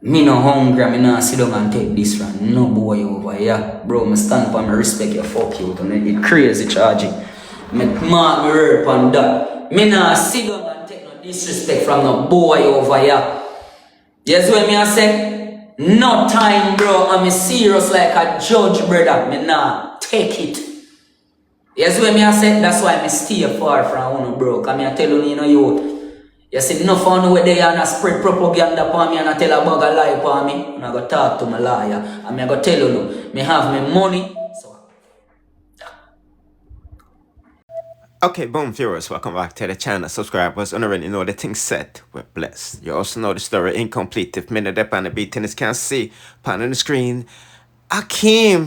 Me no hungry, me not sit down and take this from no boy over here. Bro, me stand up and me respect you, fuck you. It crazy charging. Me mark me word on that. Me not sit down and take no disrespect from no boy over here. Yes, what me I say? No time, bro. I'm serious like a judge, brother. Me not take it. Yes, what me I say? That's why me stay far from one, bro. Cause me I tell you, you. You see, no fun with they and spread propaganda upon me and I tell a bug a lie upon me. And I go talk to my liar. And I go tell you, me have my money. So, Okay, boom, viewers, welcome back to the channel. Subscribers, already know the thing set. We're blessed. You also know the story incomplete. If minute up on the beat tennis can't see, pan on the screen. Akeem,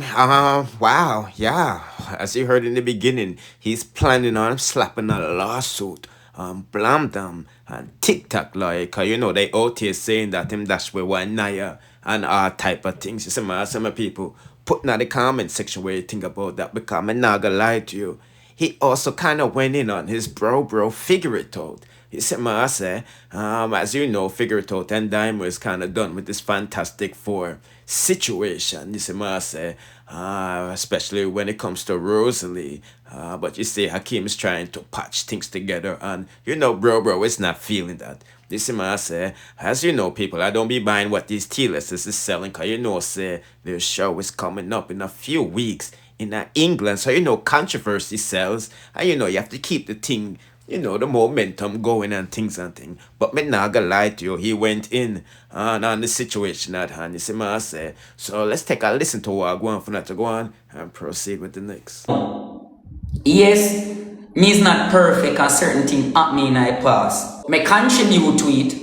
wow, yeah. As you heard in the beginning, he's planning on slapping a lawsuit on BLAMDEM and TikTok, like, you know, they out here saying that him dash with one naya and all type of things. You see, some people putting in the comment section where you think about that, because I'm not gonna lie to you. He also kind of went in on his bro, figure it out. He said, I say, as you know, figure it out, and Dyema is kind of done with this Fantastic Four situation. You see, I say, especially when it comes to Rosealee. But you see, Akeem is trying to patch things together, and you know, bro is not feeling that. You see, I say, as you know, people, I don't be buying what these T-listers is selling, because you know, say, their show is coming up in a few weeks in England, so you know controversy sells, and you know you have to keep the thing, you know, the momentum going and things. But me not gonna lie to you, he went in on the situation at hand. You see what I say? So let's take a listen to what I go on for that to go on and proceed with the next. yes, me is not perfect and certain things happen in my past. Me contribute to it.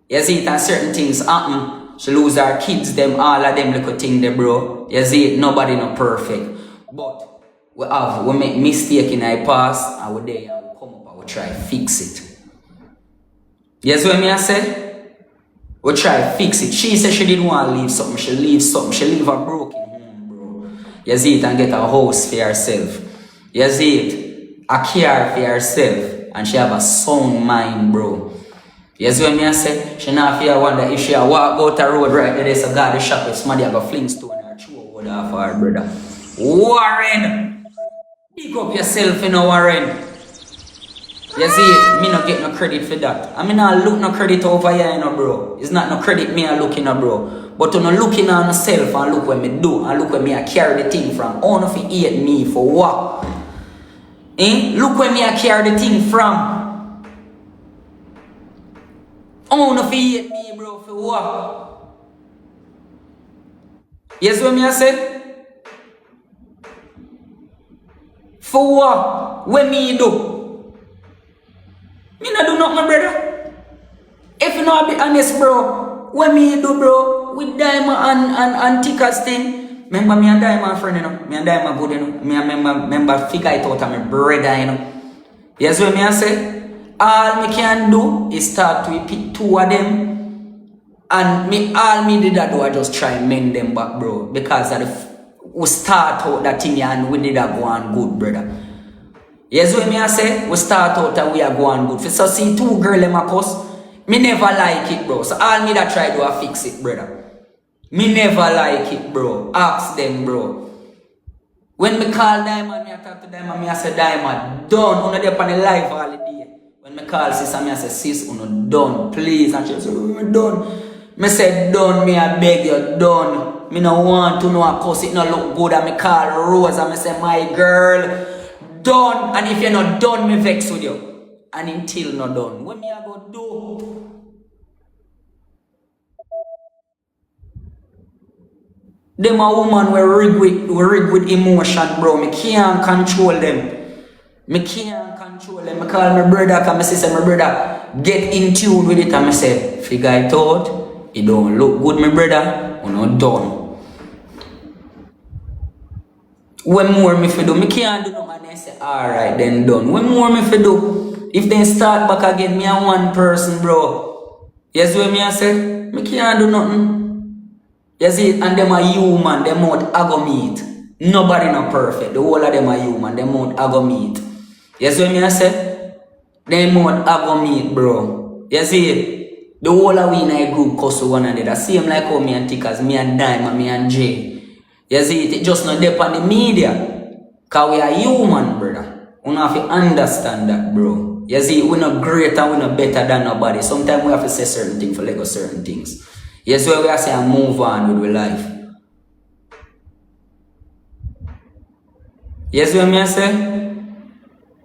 You see it, and certain things happen. She lose her kids, them, all of them little thing there, bro. You see it, nobody not perfect. But we make mistake in our past, and we there and we come up and we try fix it. Yes, what me I said? We try fix it. She said she didn't want to leave something. She leave something. She leave a broken home, bro. You see it, and get a house for herself. You see it, a care for herself, and she have a sound mind, bro. Yes, when me I say, she not fear wonder if she walk out the road right there, so God the shop, if somebody have a fling stone or throw over off her, brother. Warren! Pick up yourself, you know, Warren. You see, me not get no credit for that. I mean, not look no credit over here, you know, bro. It's not no credit me I looking, bro. But you know, looking on myself and look what me do, and look where me I carry the thing from. All of you hate me for what? Look where me I carry the thing from. All of you hate me, bro, for what? Yes, what me I say? For what? What me do? Me not do nothing, my brother. If you not be honest, bro, what me do, bro, with Dyema and Tickers thing. Remember me and Dyema friend, you know. Me and Dyema good, you know. Me and remember figure it out of my brother, you know. Yes, what me I say? All me can do is start to pick two of them. And me all me did that do I just try and mend them back, bro. Because of the we start out that thing and we did a go on good, brother. Yes, what me I say? We start out that we are going good. For so see two girls in my cuss, me never like it, bro. So all me that try do I fix it, brother. Me never like it, bro. Ask them, bro. When me call Dyema, me I talk to Dyema, me I say Dyema, done. Uno there on the live holiday. When me call sis, me I say sis, uno done, please. And she say, done. Me say done, me I beg you, done. Me no want to know a cuss, it no look good. And me call Rose and me say, my girl, done. And if you're not done, me vex with you. And until not done, what me I go do? Them a woman we rig with emotion, bro. Me can't control them. Me can't control them. Me call my brother, cause me say my brother, get in tune with it. And me say, figure it out. It don't look good, my brother. We're not done. When more me fi do, me can't do nothing. And they say, alright, then done. When more me fi do, if they start back again, me a one person, bro. Yes, what me I say? Me can't do nothing. You see, and them are human, them out go meet. Nobody not perfect. The whole of them are human, them out go meet. You see what me I say? Them out go meet, bro. You see, The whole of we in a group cuss one another. Same like how me and Tickers, me and Dyema, me and Jay. You see, it just not depend on the media. Cause we are human, brother. We have to understand that, bro. You see, we're not greater, we're not better than nobody. Sometimes we have to say certain things for like certain things. Yes, where we are saying move on with our life. Yes, what me say?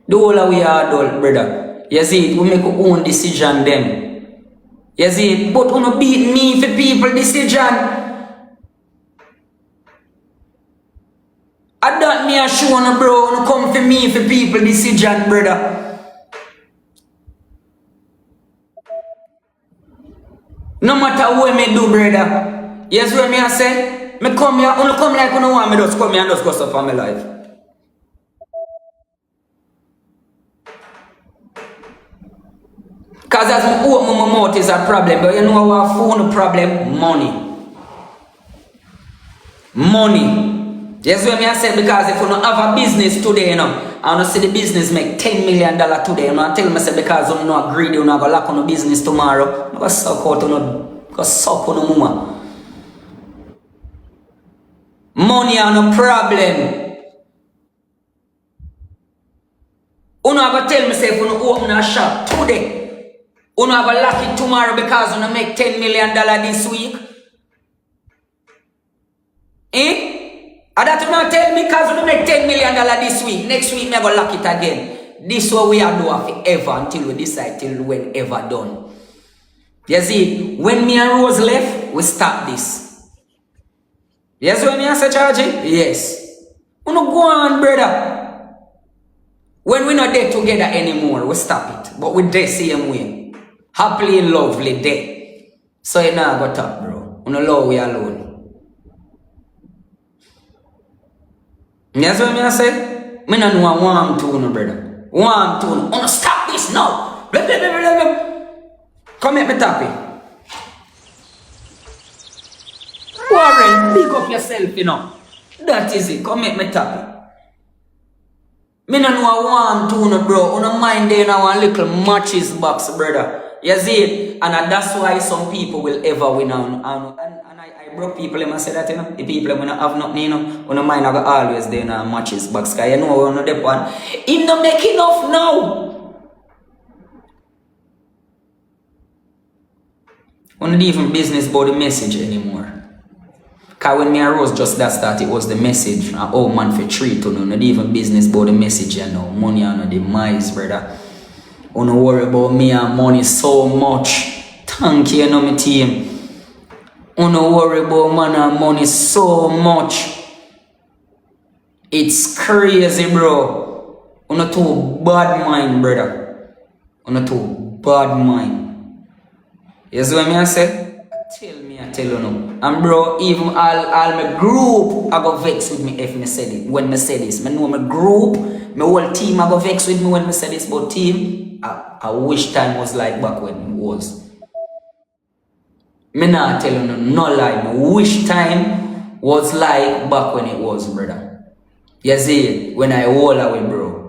The whole of we are adult, brother. You see, we make our own decision them. You see, but you don't beat me for people decision. I don't me a show on bro, you come for me for people decision, brother. No matter what me do, brother. Yes, what me I say? Me come here, you come like you don't want me just come here and just go stuff for my life. Cause as I open my mouth is a problem, but you know what phone problem? Money. Money. Yes, what me I say, because if you don't have a business today, you know, I don't see the business make $10 million today, you know, I tell me say because you not greedy, you not go lock on the business tomorrow, you go suck out, you know, go suck on the mama. Money are no problem. You not go tell me say if you don't open a shop today, you not go lock it tomorrow because you don't make $10 million this week. Eh? And that you not tell me because you make $10 million this week. Next week, me go lock it again. This way we are doing forever until we decide till whenever done. You see, when me and Rose left, we stop this. Yes, when me and say Chargy? Yes. We no go on, brother. When we not there together anymore, we stop it. But we there same way. Happily and lovely there. So you know go talk, bro. We no love we alone. Yes, what I say? Me no know one tune, brother. One tune. Oh, stop this now. Blah, blah, blah, blah, blah. Come at me, Tappy. Warren, pick up yourself, you know. That is it. Come at me, Tappy. Me no know one tune, bro. You no mind there now one little matches box, brother. You see it? And that's why some people will ever win on. And I broke people, I say that, you know. The people when I have nothing, you know, when I mind I go always there in a matches box. Cause you know we're not the one. Him not make enough now. We not even business about the message anymore. Cause when me and Rose just that start, it was the message. And oh man for treat to no, not even business about the message, you know. Money on the mice, brother. Don't worry about me and money so much. Thank you, you know, my team. Don't worry about man and money so much. It's crazy, bro. You not too bad mind, brother. You not too bad mind. You see what I say? I tell you now. And bro, even all my group I go vex with me if me say it. When me say this. Me know my group, my whole team I go vex with me when me say this. But team, I wish time was like back when it was. Me not tell you no lie. I wish time was like back when it was, brother. You see, when I hold away, bro.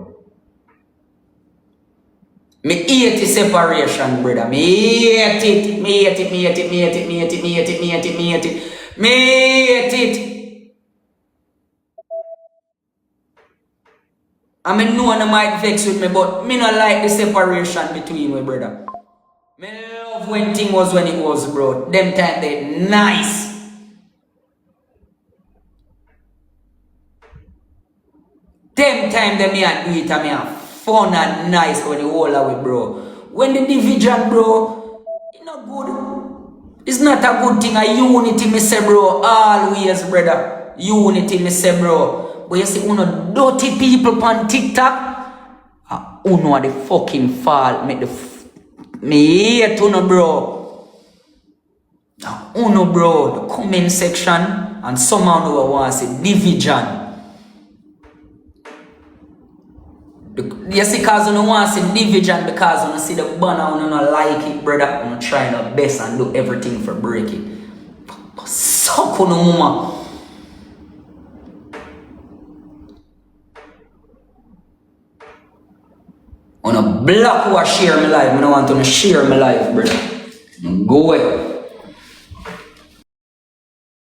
Me hate the separation, brother. Me hate it. Me hate it. Me hate it. Me hate it. Me hate it. Me hate it. Me hate it. Me hate it. Me hate it. I mean, no one might vex with me, but me not like the separation between we, brother. Me love when thing was when it was, bro. Them time they nice. Them time they me and do it and me have fun and nice when you all away, bro. When the division, bro, it's not good. It's not a good thing. A unity, me say, bro. Always, brother. Unity, me say, bro. But you see, uno dirty people on TikTok, uno are the fucking fault. Make the me hate uno, bro. Uno, bro. The comment section and somehow no want to say division. You see, because you don't want to see division because you don't see the banner, you don't like it, brother. You try your best and do everything for break it. Suck on the mama. On a block who share my life. I don't want to share my life, brother. Go away.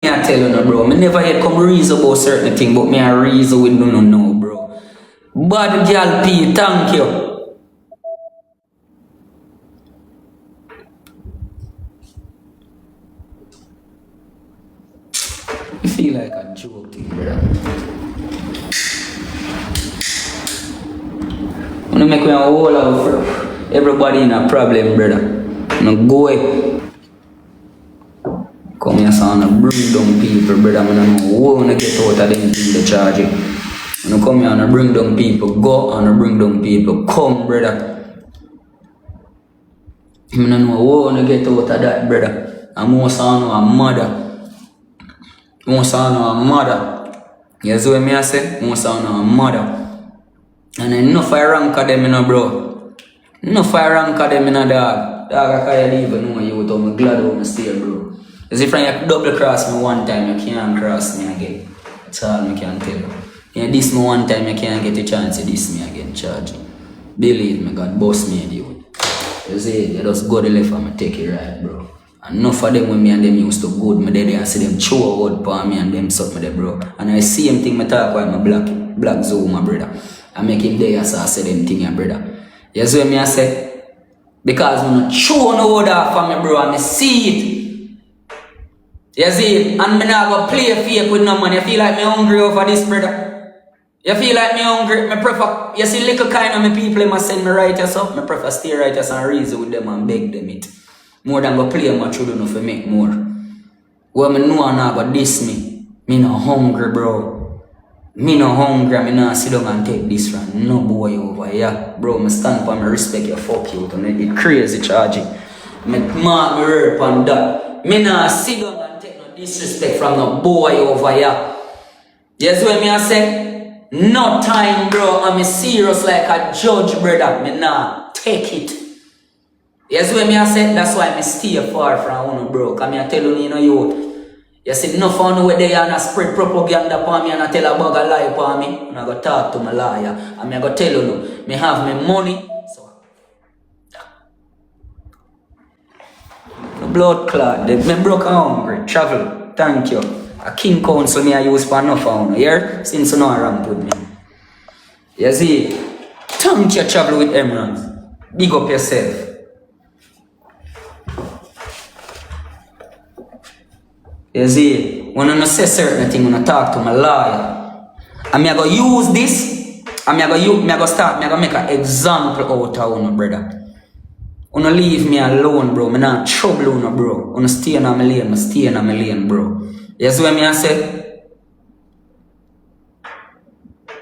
I tell you no, bro. Me never yet come reason about certain thing, but me I reason with no, bro. Bad girl P, thank you. You feel like a joke thing, brother. Wanna make me a whole out for everybody in a problem, brother. No go away. Come here, son, and bring down people, brother. I don't know who wanna get out of them in the charge. When you come here and bring down people, go and bring down people. Come, brother. I don't know who wanna get out of that, brother. I'm most on a mother. Most on a mother. You see what me I say? Most on a mother. And enough I rank of them, you know, bro. Enough I rank of them, you know, dog. Dog, I can't even know you, but I'm glad I'm still, bro. As if you double cross me one time, you can't cross me again. That's all I can tell you. You diss me one time, you can't get a chance to diss me again, charge. Believe me, God boss me, dude. You see, you just go to the left and take it right, bro. And enough of them when me and them used to good, me there and see them chew out for me and them suck me there, bro. And I see him think me talk about my black Zoom, my brother. I make him there, so I say them thing, brother. You see what me I say? Because when I chew no order for me, bro, and I see it. You see, and me not go play fake with no man. You feel like me hungry over this, brother? You feel like me hungry? Me prefer, you see, little kind of me people must send me writers up. Me prefer stay writers and reason with them and beg them it. More than go play my children if I make more. Well, me know and not go diss me. Me no hungry, bro. Me no hungry. Me not sit down and take this from no boy over here. Bro, me stand for me respect you, fuck you. It crazy charging. Me mark me word on that. Me not sit down and take no disrespect from no boy over here. You see what me I say? No time, bro. I'm serious like a judge, brother. Me not take it. You see what me I say? That's why I stay far from you, bro. Because I tell you, you see, no fun with they and spread propaganda for me and I tell a bug a lie for me. And I go talk to my liar. And I go tell you, me have my money. So, no blood clot. Me broke and hungry. Travel. Thank you. A king council me I use for enough for you. Here? Since you know I ramp with me. You see? Thank you, travel with emeralds. Big up yourself. You see, when I say certain thing, when I talk to my lawyer, I'm going to use this, I'm going to make an example out of you, brother. You don't leave me alone, bro. I'm not trouble you, bro. You stay in my lane, I stay in my lane, bro. You see what I say?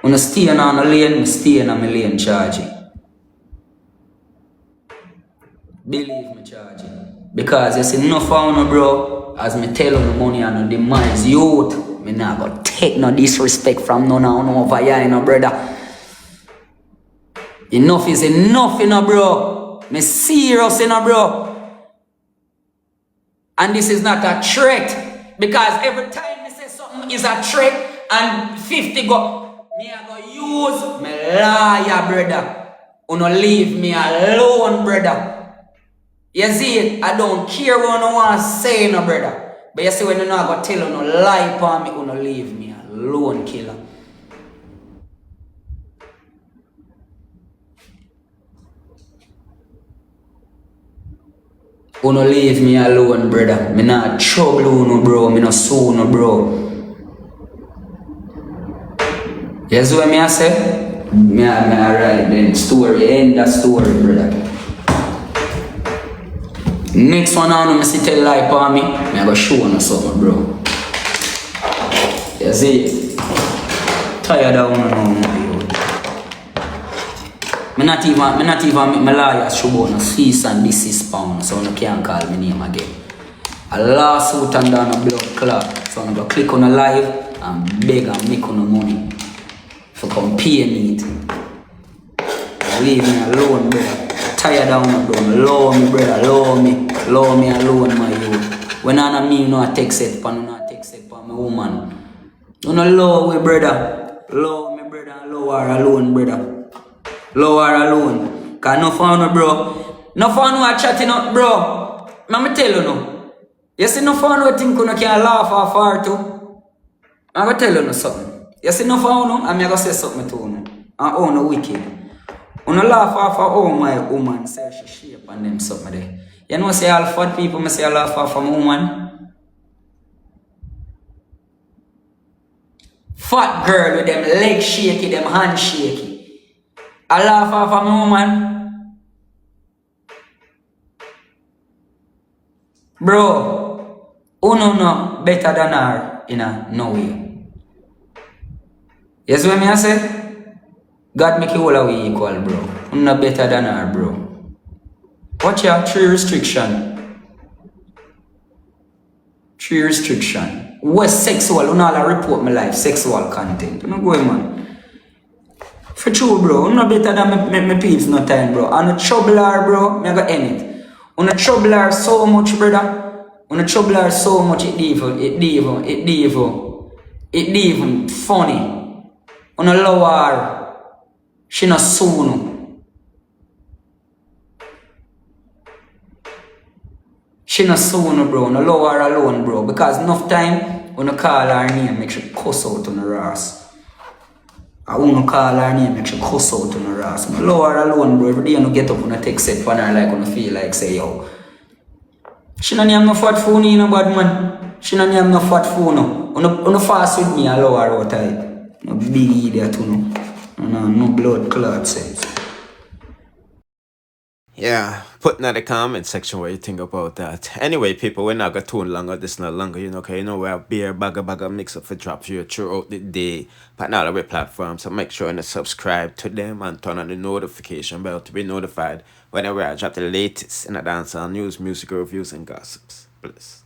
You stay in my lane, I stay in my lane, charging. Believe me, charging. Because you see, enough for you, bro. As me tell you the money and no demise youth, me not gonna take no disrespect from none over here, you know, brother. Enough is enough, you know, bro. Me serious, you know, bro. And this is not a threat. Because every time me say something is a threat and 50 go, me I go use me liar, brother. You no leave me alone, brother. You see it? I don't care what no want to say, no, brother. But you see, when you not going to tell you no lie upon me, you no leave me alone, killer. You no leave me alone, brother. Me not trouble you, no, bro. Me no sue, no, bro. You see what I say? Me write the story, end the story, brother. Next one on me see tell lie for me, I go show you something, bro. You see? Tired of one now, Me not even make my lawyers show about no cease and desist pound, so you can't call me name again. A lawsuit and down a blood clot, so I'm gonna click on a live and beg and make on the money for come pay me it. Leave me alone, brother. Tired down, bro. Love me, brother. Love me alone, my youth. When I me, you know, I text it for my woman. You know, love me, brother. Love me, brother. Love her alone, brother. Love her alone. Cause no fun, bro. No fun, we chatting up, bro. Mama tell you no. You see no fun no think you can laugh or far too. I'm gonna tell you no something. You see no fun no, I'm gonna say something to you. And oh no wicked. You no laugh off of oh my woman say she shape and them something there. You know say all fat people me say I laugh off of my woman. Fat girl with them legs shaky, them hands shaky. I laugh off of my woman. Bro, uno no better than her in a no way. You see what me I say? God make you all a way equal, bro. Uno better than her, bro. Watch your 3 restriction. 3 restriction. What sexual? Uno all report my life. Sexual content. You know go man. For true, bro. Uno better than me peeps no time, bro. And no trouble her, bro. Me I go end it. Uno trouble her so much, brother. Uno trouble her so much, it even funny. Uno love her. She no soon. She no soon, bro. Uno love her alone, bro. Because enough time, uno call her name, make she cuss out on her ass. I wanna call her name, make she cuss out on her ass. I love her alone, bro. Every day I get up and I take set for her like when I feel like say, yo. She no name no fat phone, you know, bad man. She no name no fat phone, no. Uno fast with me, I love her out type. No big idiot, you know. No blood clot sense. Yeah, put in the comment section what you think about that. Anyway, people, we're not going to tune longer. This not longer, you know, because you know we have beer bag of mix up for drop for you throughout the day. But not every platform, so make sure and subscribe to them and turn on the notification bell to be notified whenever I drop the latest in the dancehall news, music reviews, and gossips. Bless.